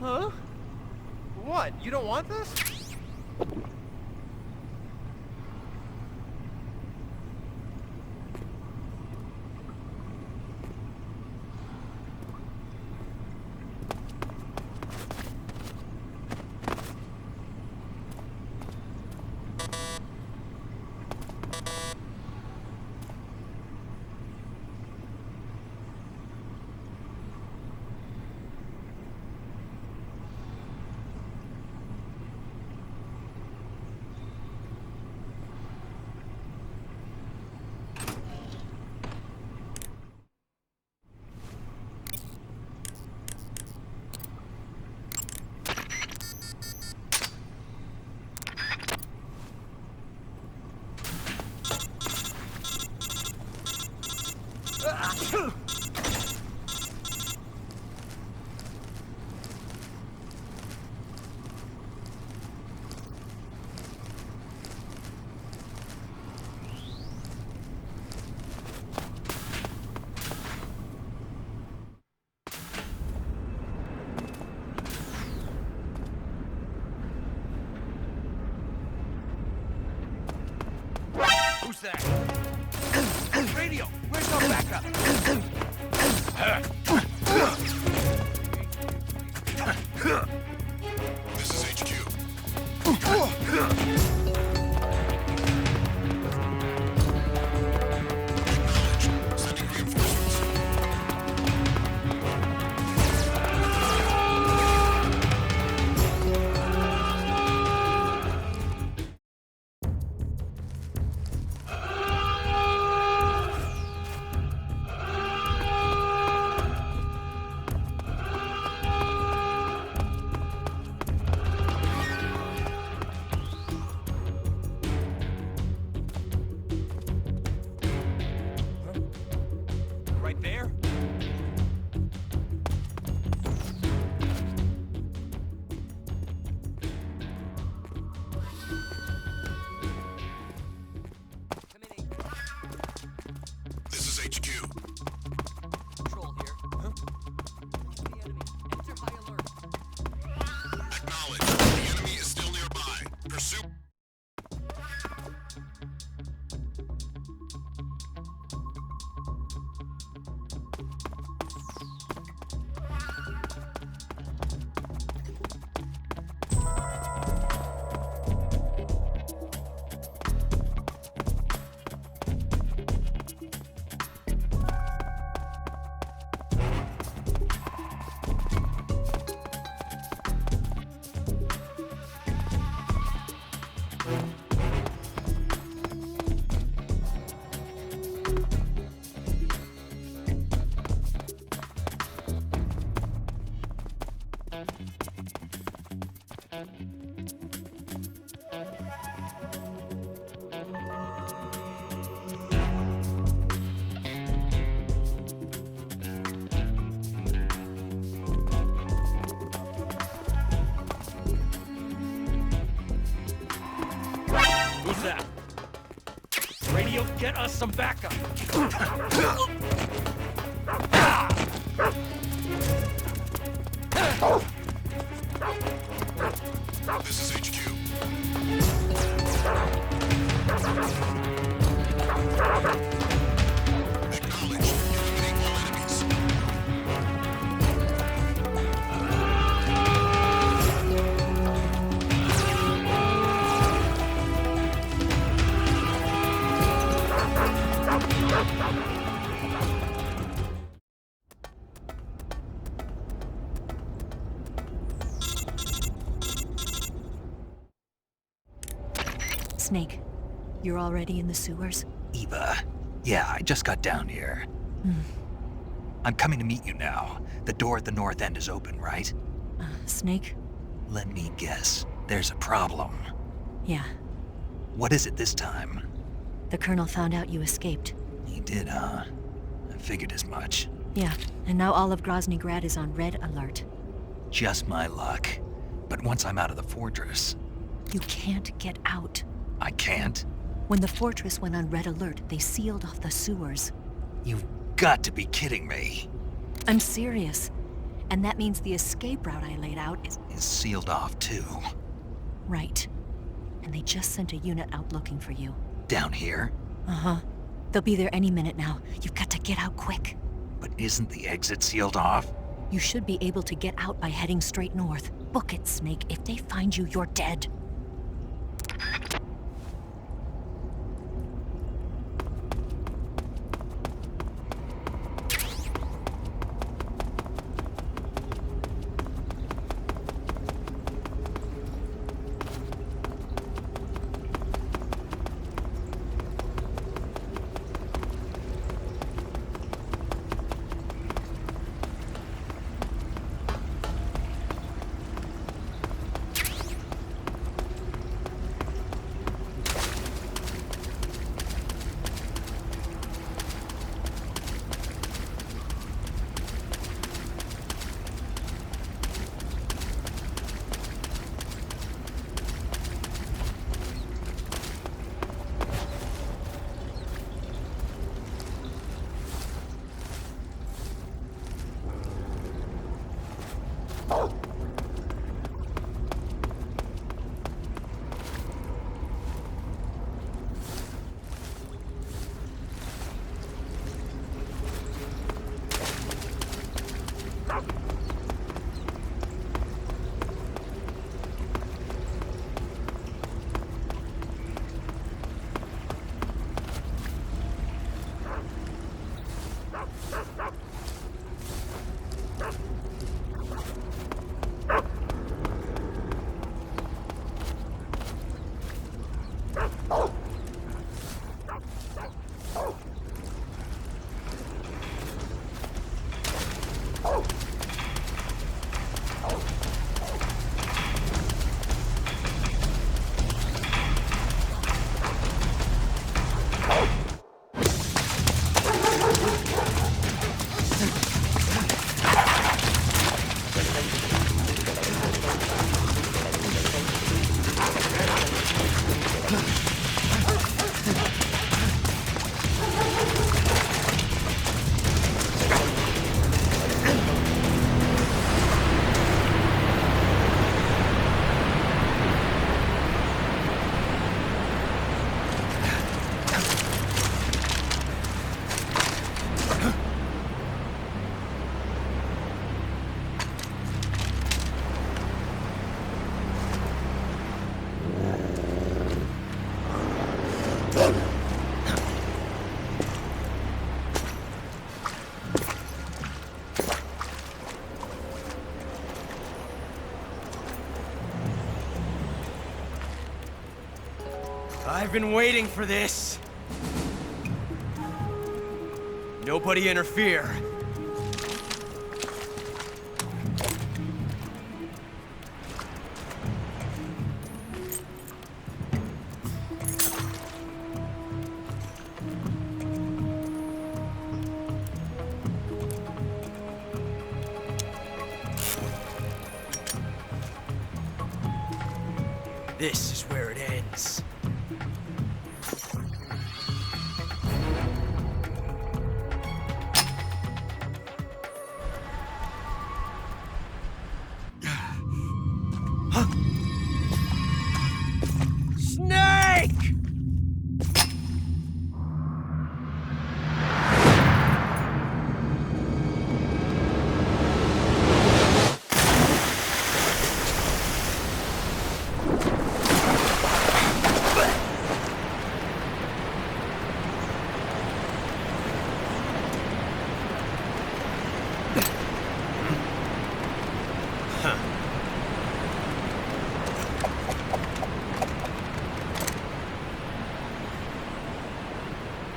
Huh? What? You don't want this? Who's that? Radio, where's our backup? This is HQ. Acknowledged. Sending reinforcements. Right there? This is HQ. Control here. Huh? The enemy. Enter high alert. Acknowledged. The enemy is still nearby. Pursue. Who's that? Radio, get us some backup. This is HQ. Acknowledged. Eliminate all enemies. Snake, you're already in the sewers? Eva. Yeah, I just got down here. I'm coming to meet you now. The door at the north end is open, right? Snake? Let me guess. There's a problem. Yeah. What is it this time? The Colonel found out you escaped. He did, huh? I figured as much. Yeah, and now all of Grozny Grad is on red alert. Just my luck. But once I'm out of the fortress... You can't get out. I can't? When the fortress went on red alert, they sealed off the sewers. You've got to be kidding me. I'm serious. And that means the escape route I laid out is sealed off, too. right. And they just sent a unit out looking for you. Down here? Uh-huh. They'll be there any minute now. You've got to get out quick. But isn't the exit sealed off? You should be able to get out by heading straight north. Book it, Snake. If they find you, you're dead. I've been waiting for this. Nobody interfere. This is where it ends. Snake!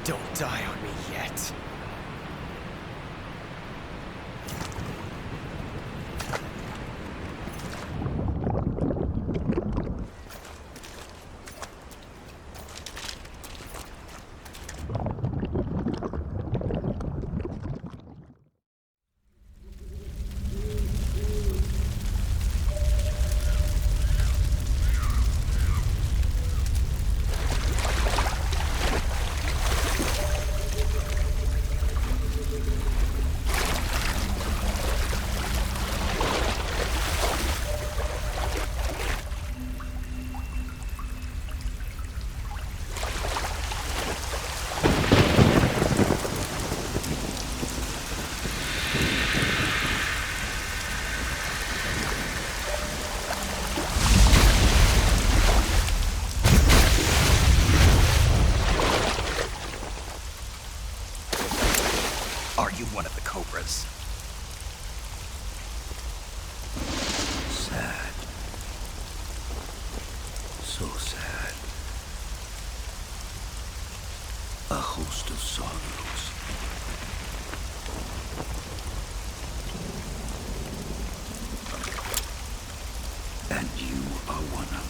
Don't die on me yet.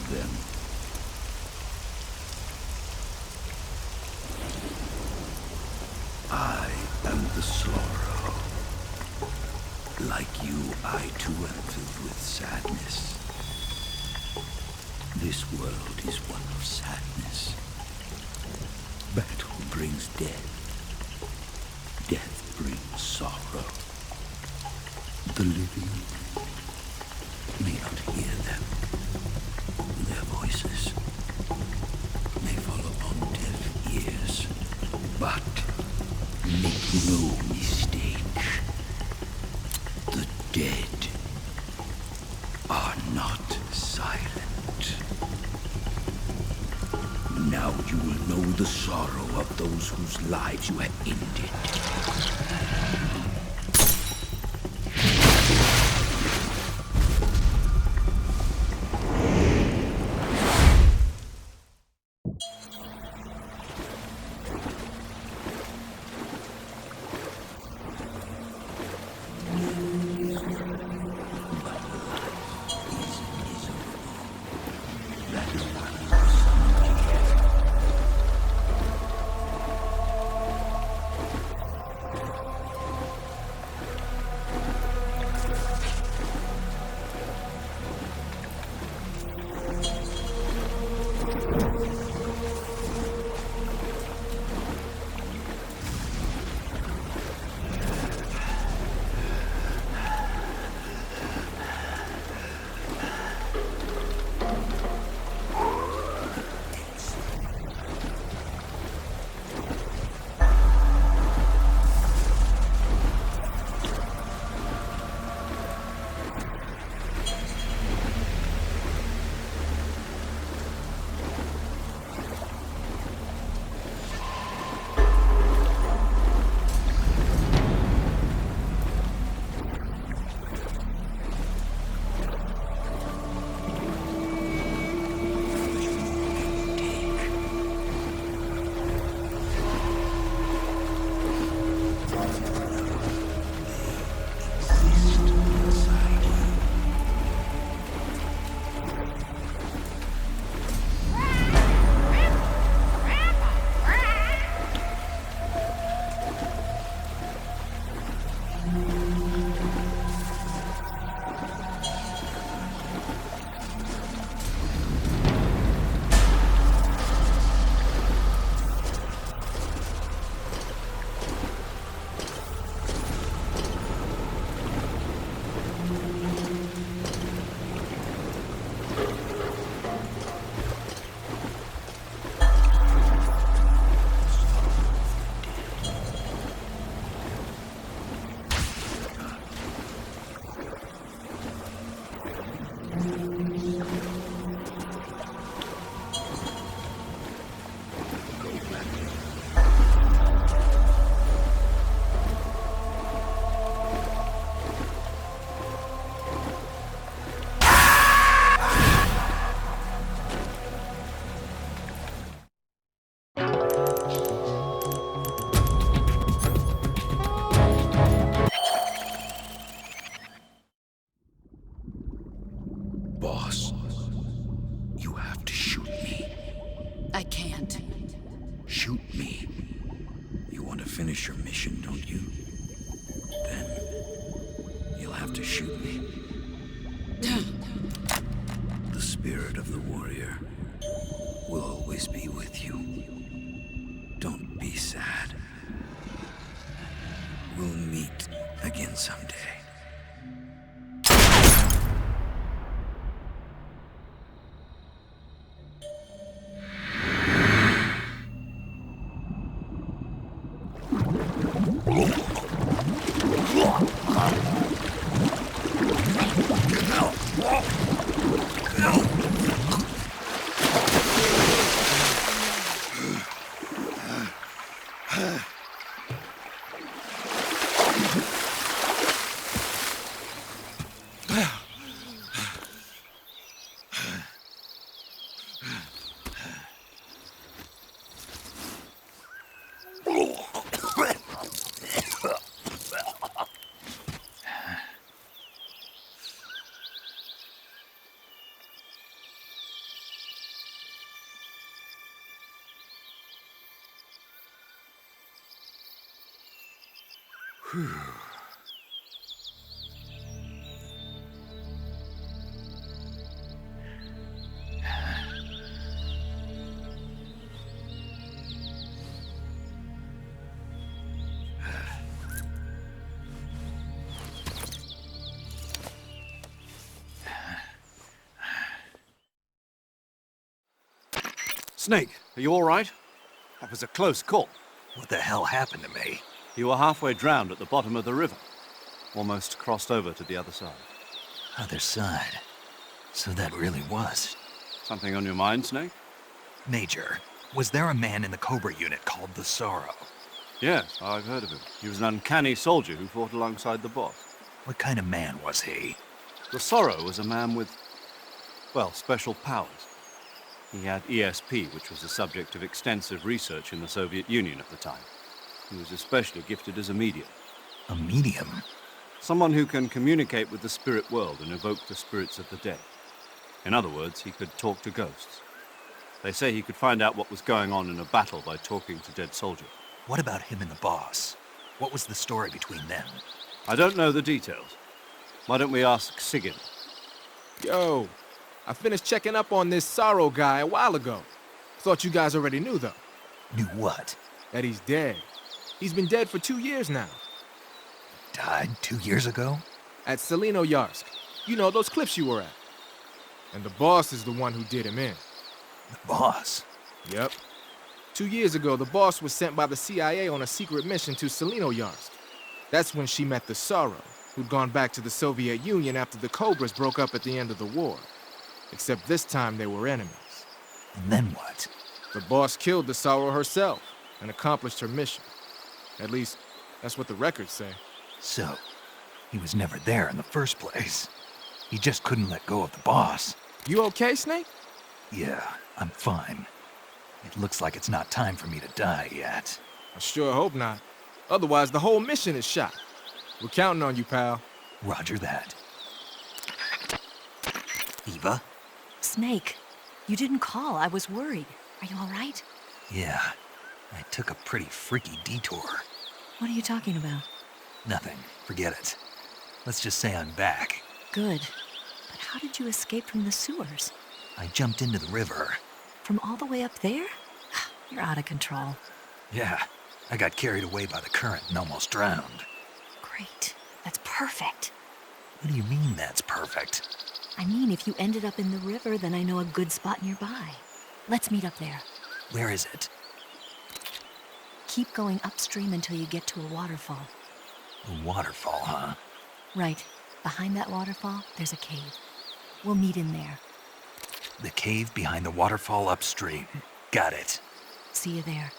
them. I am the sorrow. Like you, I too am filled with sadness. This world is one of sadness. Battle brings death. Death brings sorrow. The living may not hear them. Their voices may fall upon deaf ears. But make no mistake. The dead are not silent. Now you will know the sorrow of those whose lives you have ended. Boss, you have to shoot me. I can't. Shoot me. You want to finish your mission, don't you? Then you'll have to shoot me. The spirit of the warrior will always be with you. Don't be sad. We'll meet again someday. Snake, are you all right? That was a close call. What the hell happened to me? You were halfway drowned at the bottom of the river. Almost crossed over to the other side. Other side. So that really was. Something on your mind, Snake? Major, was there a man in the Cobra unit called the Sorrow? Yes, I've heard of him. He was an uncanny soldier who fought alongside the boss. What kind of man was he? The Sorrow was a man with, well, special powers. He had ESP, which was the subject of extensive research in the Soviet Union at the time. He was especially gifted as a medium. A medium? Someone who can communicate with the spirit world and evoke the spirits of the dead. In other words, he could talk to ghosts. They say he could find out what was going on in a battle by talking to dead soldiers. What about him and the boss? What was the story between them? I don't know the details. Why don't we ask Sigyn? Yo, I finished checking up on this Sorrow guy a while ago. Thought you guys already knew, though. Knew what? That he's dead. He's been dead for 2 years now. Died 2 years ago? At Yarsk. You know, those cliffs you were at. And the boss is the one who did him in. The boss? Yep. 2 years ago, the boss was sent by the CIA on a secret mission to Yarsk. That's when she met the Sorrow, who'd gone back to the Soviet Union after the Cobras broke up at the end of the war. Except this time they were enemies. And then what? The boss killed the Sorrow herself and accomplished her mission. At least, that's what the records say. So, he was never there in the first place. He just couldn't let go of the boss. You okay, Snake? Yeah, I'm fine. It looks like it's not time for me to die yet. I sure hope not. Otherwise, the whole mission is shot. We're counting on you, pal. Roger that. Eva? Snake, you didn't call. I was worried. Are you all right? Yeah, I took a pretty freaky detour. What are you talking about? Nothing. Forget it. Let's just say I'm back. Good. But how did you escape from the sewers? I jumped into the river. From all the way up there? You're out of control. Yeah, I got carried away by the current and almost drowned. Great. That's perfect. What do you mean that's perfect? I mean, if you ended up in the river, then I know a good spot nearby. Let's meet up there. Where is it? Keep going upstream until you get to a waterfall. A waterfall, huh? Right. Behind that waterfall, there's a cave. We'll meet in there. The cave behind the waterfall upstream. Got it. See you there.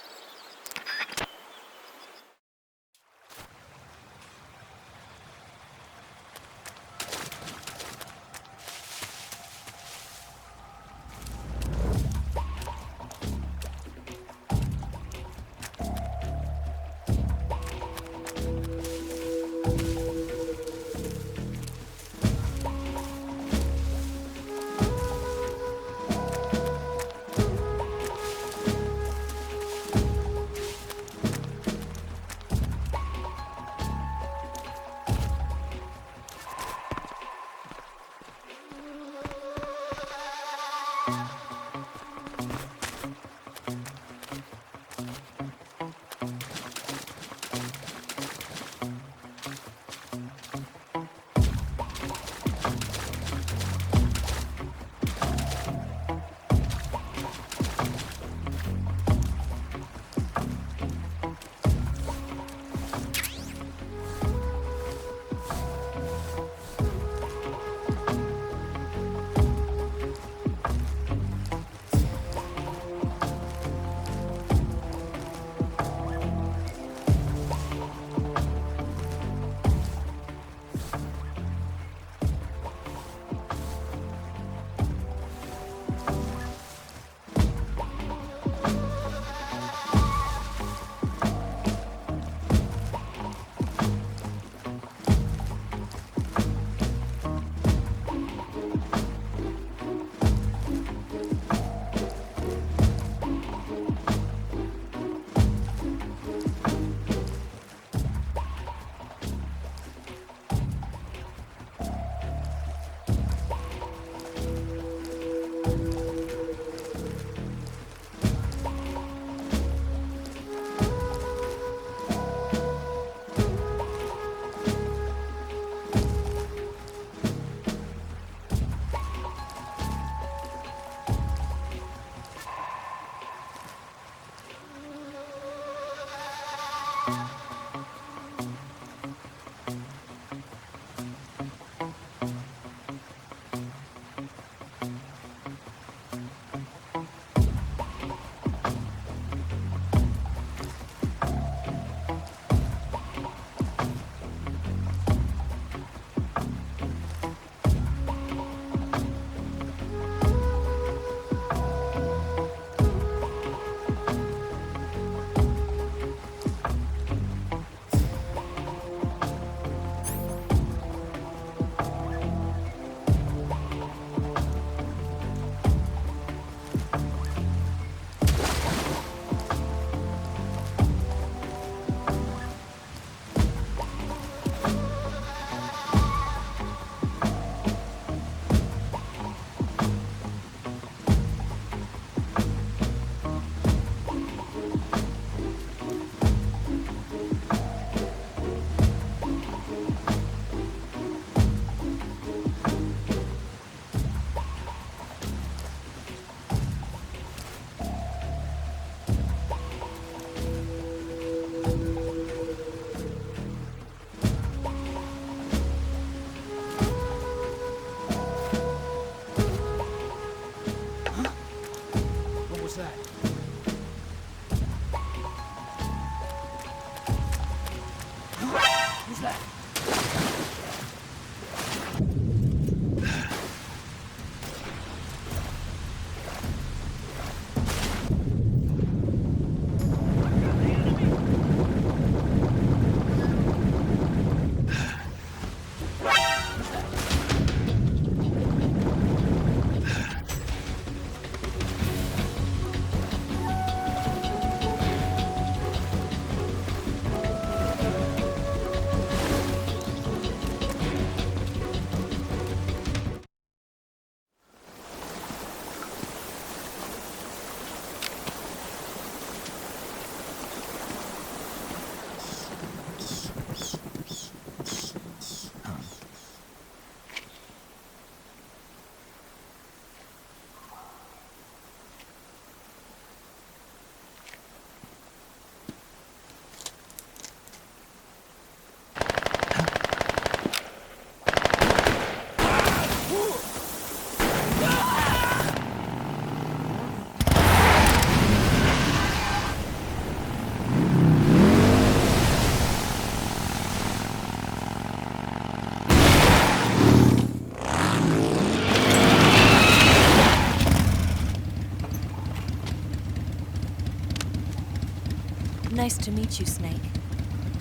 Nice to meet you, Snake.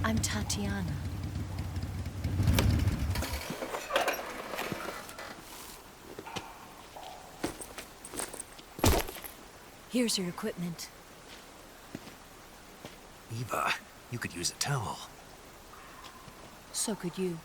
I'm Tatiana. Here's your equipment. Eva, you could use a towel. So could you.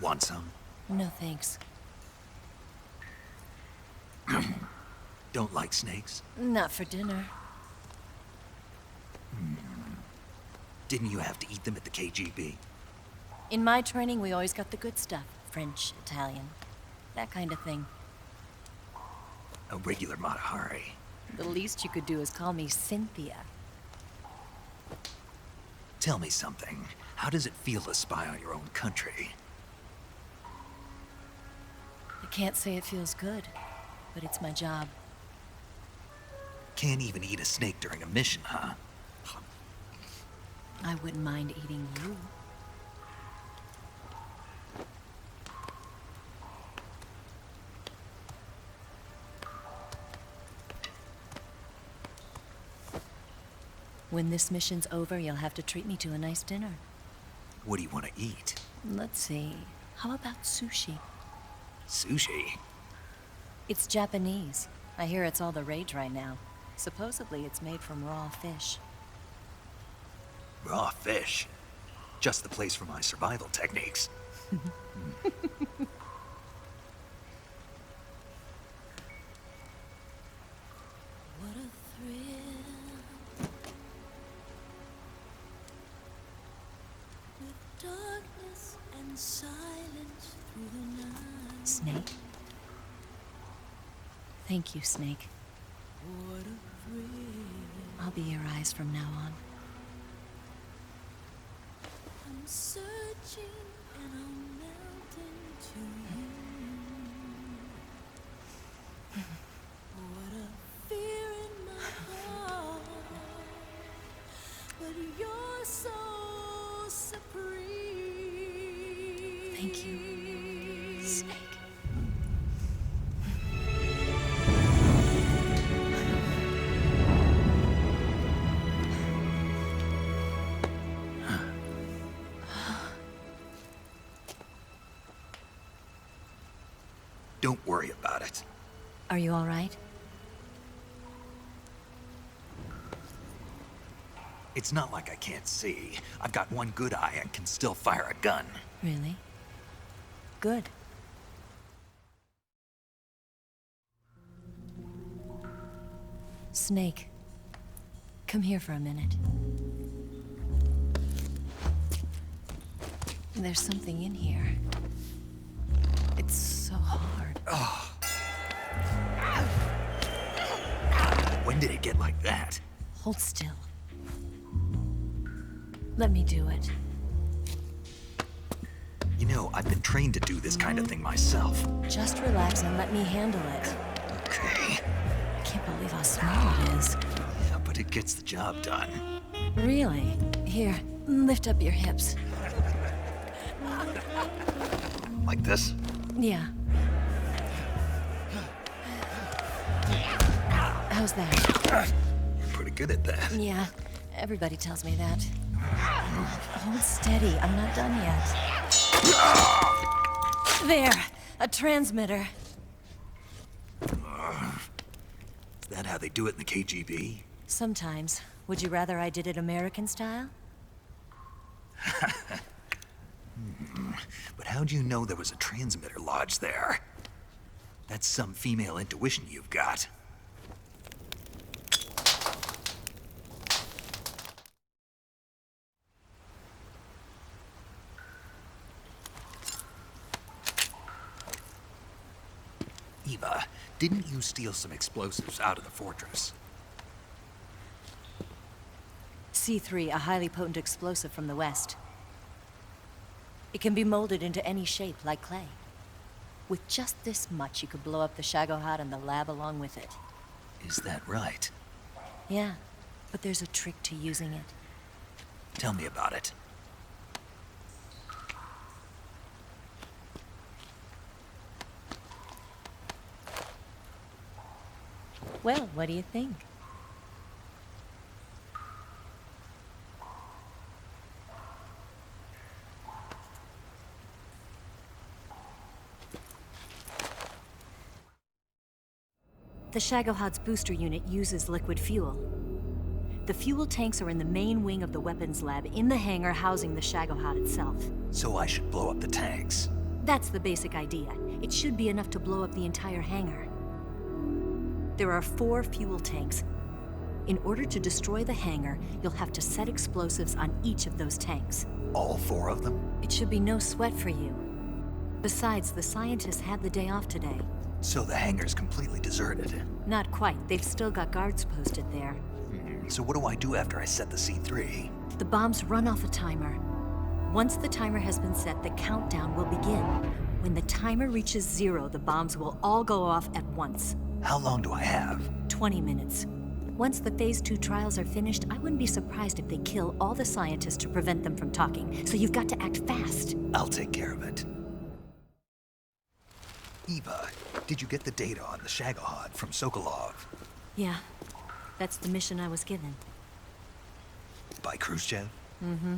Want some? No thanks. Don't like snakes? Not for dinner. Didn't you have to eat them at the KGB? In my training, we always got the good stuff. French, Italian, that kind of thing. A regular Matahari. The least you could do is call me Cynthia. Tell me something. How does it feel to spy on your own country? I can't say it feels good, but it's my job. Can't even eat a snake during a mission, huh? I wouldn't mind eating you. When this mission's over, you'll have to treat me to a nice dinner. What do you want to eat? Let's see. How about sushi? Sushi? It's Japanese. I hear it's all the rage right now. Supposedly, it's made from raw fish. Raw fish? Just the place for my survival techniques. What a thrill. With darkness and silence through the night. Snake? Thank you, Snake. What a thrill. I'll be your eyes from now on. I'm searching and I'm melting to you. What a fear in my heart, but you're so supreme. Thank you, Snake. Don't worry about it. Are you all right? It's not like I can't see. I've got one good eye and can still fire a gun. Really? Good. Snake, come here for a minute. There's something in here. did it get like that? Hold still. Let me do it. You know, I've been trained to do this kind of thing myself. Just relax and let me handle it. Okay. I can't believe how small it is. Yeah, but it gets the job done. Really? Here, lift up your hips. Like this? Yeah. How's that? You're pretty good at that. Yeah, everybody tells me that. Hold steady, I'm not done yet. There, a transmitter. Is that how they do it in the KGB? Sometimes. Would you rather I did it American style? But how'd you know there was a transmitter lodged there? That's some female intuition you've got. Eva, didn't you steal some explosives out of the fortress? C3, a highly potent explosive from the west. It can be molded into any shape, like clay. With just this much, you could blow up the Shagohod and the lab along with it. Is that right? Yeah, but there's a trick to using it. Tell me about it. Well, what do you think? The Shagohod's booster unit uses liquid fuel. The fuel tanks are in the main wing of the weapons lab in the hangar housing the Shagohod itself. So I should blow up the tanks. That's the basic idea. It should be enough to blow up the entire hangar. There are 4 fuel tanks. In order to destroy the hangar, you'll have to set explosives on each of those tanks. All 4 of them? It should be no sweat for you. Besides, the scientists had the day off today. So the hangar's completely deserted. Not quite. They've still got guards posted there. So what do I do after I set the C3? The bombs run off a timer. Once the timer has been set, the countdown will begin. When the timer reaches 0, the bombs will all go off at once. How long do I have? 20 minutes. Once the Phase 2 trials are finished, I wouldn't be surprised if they kill all the scientists to prevent them from talking. So you've got to act fast. I'll take care of it. Eva, did you get the data on the Shagohod from Sokolov? Yeah, that's the mission I was given. By Khrushchev? Mm-hmm.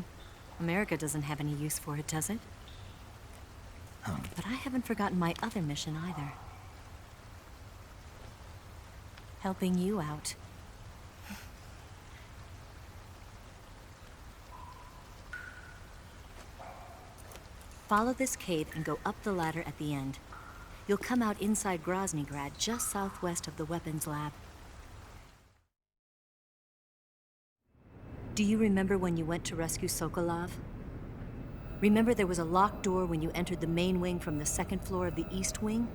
America doesn't have any use for it, does it? But I haven't forgotten my other mission either. Helping you out. Follow this cave and go up the ladder at the end. You'll come out inside Groznygrad, just southwest of the weapons lab. Do you remember when you went to rescue Sokolov? Remember there was a locked door when you entered the main wing from the 2nd floor of the east wing?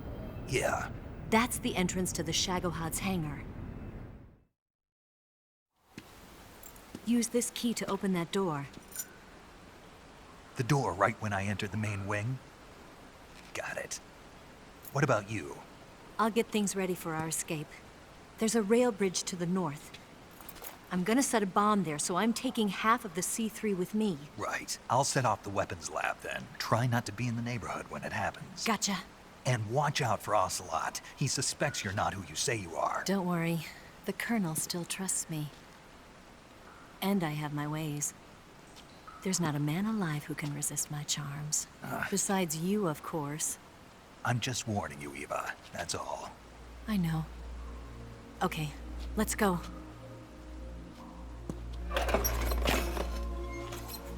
Yeah. That's the entrance to the Shagohod's hangar. Use this key to open that door. The door right when I entered the main wing? Got it. What about you? I'll get things ready for our escape. There's a rail bridge to the north. I'm gonna set a bomb there, so I'm taking half of the C3 with me. Right. I'll set off the weapons lab then. Try not to be in the neighborhood when it happens. Gotcha. And watch out for Ocelot. He suspects you're not who you say you are. Don't worry. The Colonel still trusts me. And I have my ways. There's not a man alive who can resist my charms. Besides you, of course. I'm just warning you, Eva. That's all. I know. Okay, let's go.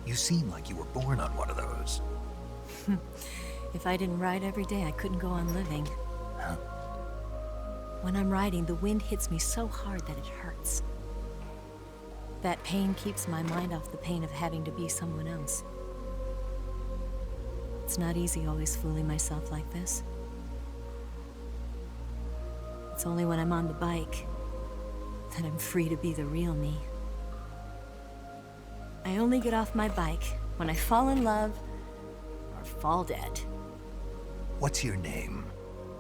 You seem like you were born on one of those. If I didn't ride every day, I couldn't go on living. Huh? When I'm riding, the wind hits me so hard that it hurts. That pain keeps my mind off the pain of having to be someone else. It's not easy always fooling myself like this. It's only when I'm on the bike, then I'm free to be the real me. I only get off my bike when I fall in love or fall dead. What's your name?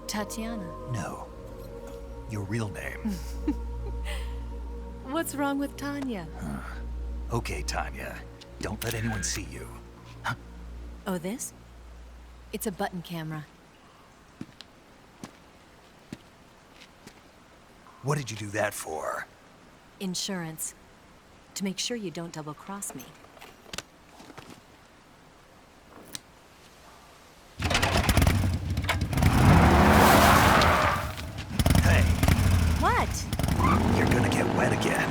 Tatiana. No. Your real name. What's wrong with Tanya? Okay, Tanya. Don't let anyone see you. Oh, this? It's a button camera. What did you do that for? Insurance. To make sure you don't double-cross me. Hey, What? you're gonna get wet again.